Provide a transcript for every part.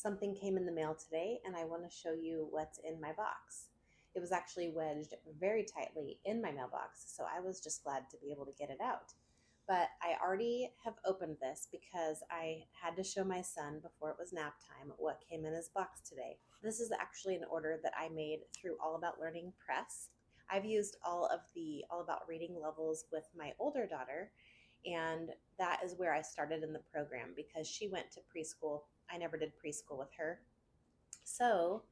Something came in the mail today and I want to show you what's in my box. It was actually wedged very tightly in my mailbox, so I was just glad to be able to get it out. But I already have opened this because I had to show my son before it was nap time what came in his box today. This is actually an order that I made through All About Learning Press. I've used all of the All About Reading levels with my older daughter, and that is where I started in the program because she went to preschool. I never did preschool with her. So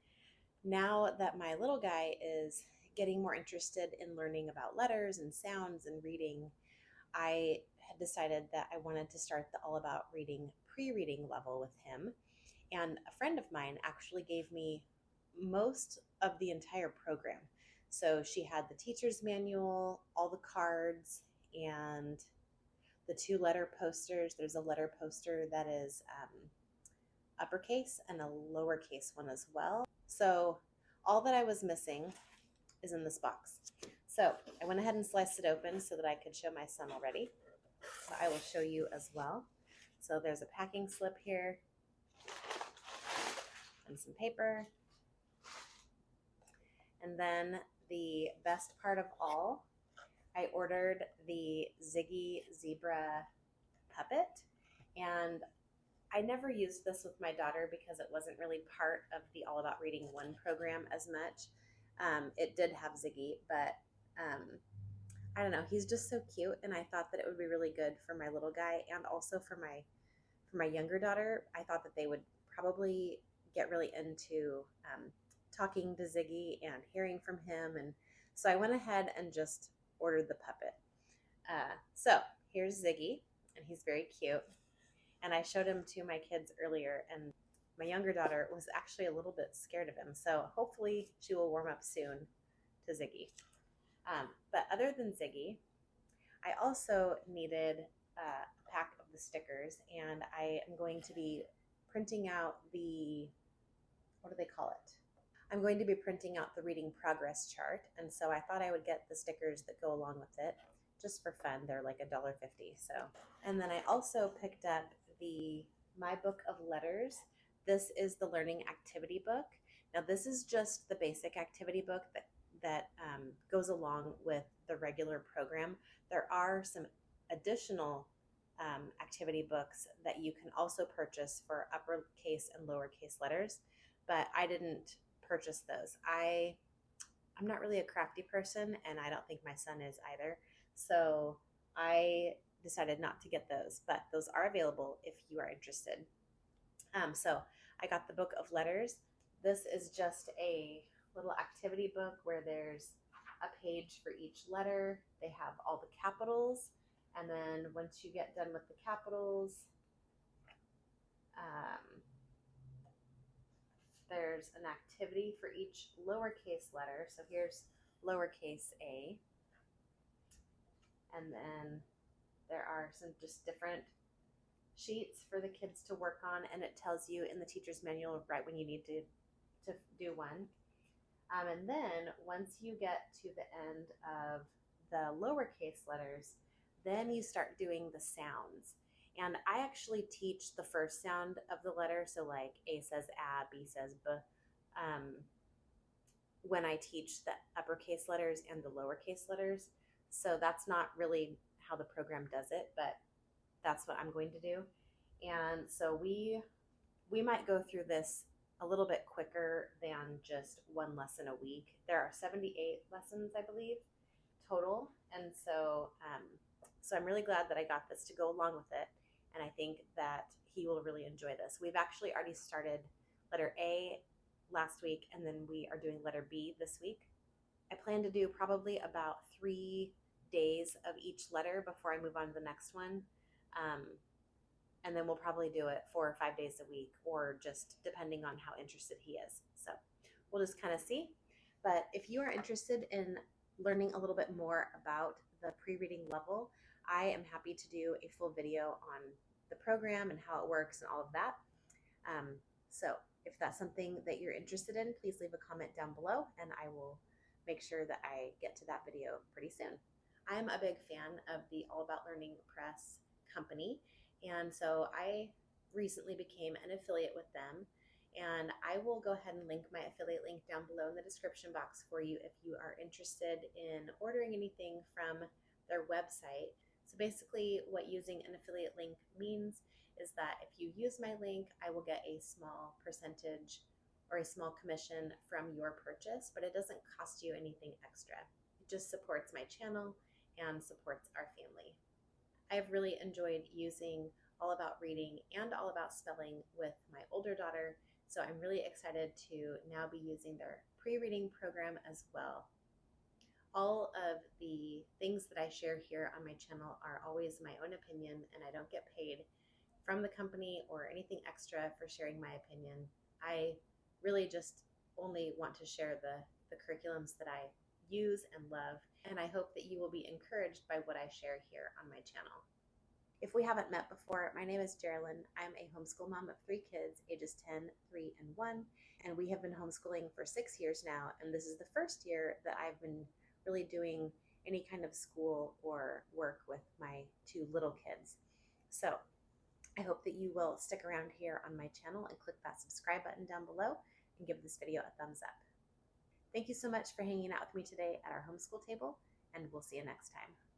now that my little guy is getting more interested in learning about letters and sounds and reading, I had decided that I wanted to start the All About Reading pre-reading level with him. And a friend of mine actually gave me most of the entire program. So she had the teacher's manual, all the cards, and the two letter posters. There's a letter poster that is uppercase and a lowercase one as well. So all that I was missing is in this box. So I went ahead and sliced it open so that I could show my son already. So I will show you as well. So there's a packing slip here and some paper. And then the best part of all, I ordered the Ziggy Zebra puppet, and I never used this with my daughter because it wasn't really part of the All About Reading 1 program as much. It did have Ziggy, but I don't know. He's just so cute, and I thought that it would be really good for my little guy and also for my younger daughter. I thought that they would probably get really into talking to Ziggy and hearing from him, and so I went ahead and just ordered the puppet. So here's Ziggy, and he's very cute. And I showed him to my kids earlier, and my younger daughter was actually a little bit scared of him. So hopefully she will warm up soon to Ziggy. But other than Ziggy, I also needed a pack of the stickers, and I am going to be printing out what do they call it? I'm going to be printing out the reading progress chart, and so I thought I would get the stickers that go along with it just for fun. They're like $1.50. So, and then I also picked up the My Book of Letters. This is the learning activity book. Now this is just the basic activity book that goes along with the regular program. There are some additional activity books that you can also purchase for uppercase and lowercase letters, but I didn't purchase those. I'm not really a crafty person, and I don't think my son is either. So I decided not to get those, but those are available if you are interested. So I got the Book of Letters. This is just a little activity book where there's a page for each letter. They have all the capitals, and then once you get done with the capitals, there's an activity for each lowercase letter. So here's lowercase a, and then there are some just different sheets for the kids to work on, and it tells you in the teacher's manual right when you need to do one. And then once you get to the end of the lowercase letters, then you start doing the sounds. And I actually teach the first sound of the letter, so like A says A, B says B, when I teach the uppercase letters and the lowercase letters. So that's not really how the program does it, but that's what I'm going to do. And so we might go through this a little bit quicker than just one lesson a week. There are 78 lessons, I believe, total. And so, so I'm really glad that I got this to go along with it. And I think that he will really enjoy this. We've actually already started letter A last week, and then we are doing letter B this week. I plan to do probably about 3 days of each letter before I move on to the next one. And then we'll probably do it 4 or 5 days a week, or just depending on how interested he is. So we'll just kind of see. But if you are interested in learning a little bit more about the pre-reading level, I am happy to do a full video on the program and how it works and all of that. So if that's something that you're interested in, please leave a comment down below, and I will make sure that I get to that video pretty soon. I'm a big fan of the All About Learning Press company, and so I recently became an affiliate with them, And I will go ahead and link my affiliate link down below in the description box for you if you are interested in ordering anything from their website. So basically what using an affiliate link means is that if you use my link, I will get a small percentage or a small commission from your purchase, but it doesn't cost you anything extra. It just supports my channel and supports our family. I've really enjoyed using All About Reading and All About Spelling with my older daughter, so I'm really excited to now be using their pre-reading program as well. All of the things that I share here on my channel are always my own opinion, and I don't get paid from the company or anything extra for sharing my opinion. I really just only want to share the curriculums that I use and love, and I hope that you will be encouraged by what I share here on my channel. If we haven't met before, my name is Jerilyn. I'm a homeschool mom of 3 kids, ages 10, 3, and 1, and we have been homeschooling for 6 years now, and this is the first year that I've been really doing any kind of school or work with my 2 little kids. So I hope that you will stick around here on my channel and click that subscribe button down below and give this video a thumbs up. Thank you so much for hanging out with me today at our homeschool table, and we'll see you next time.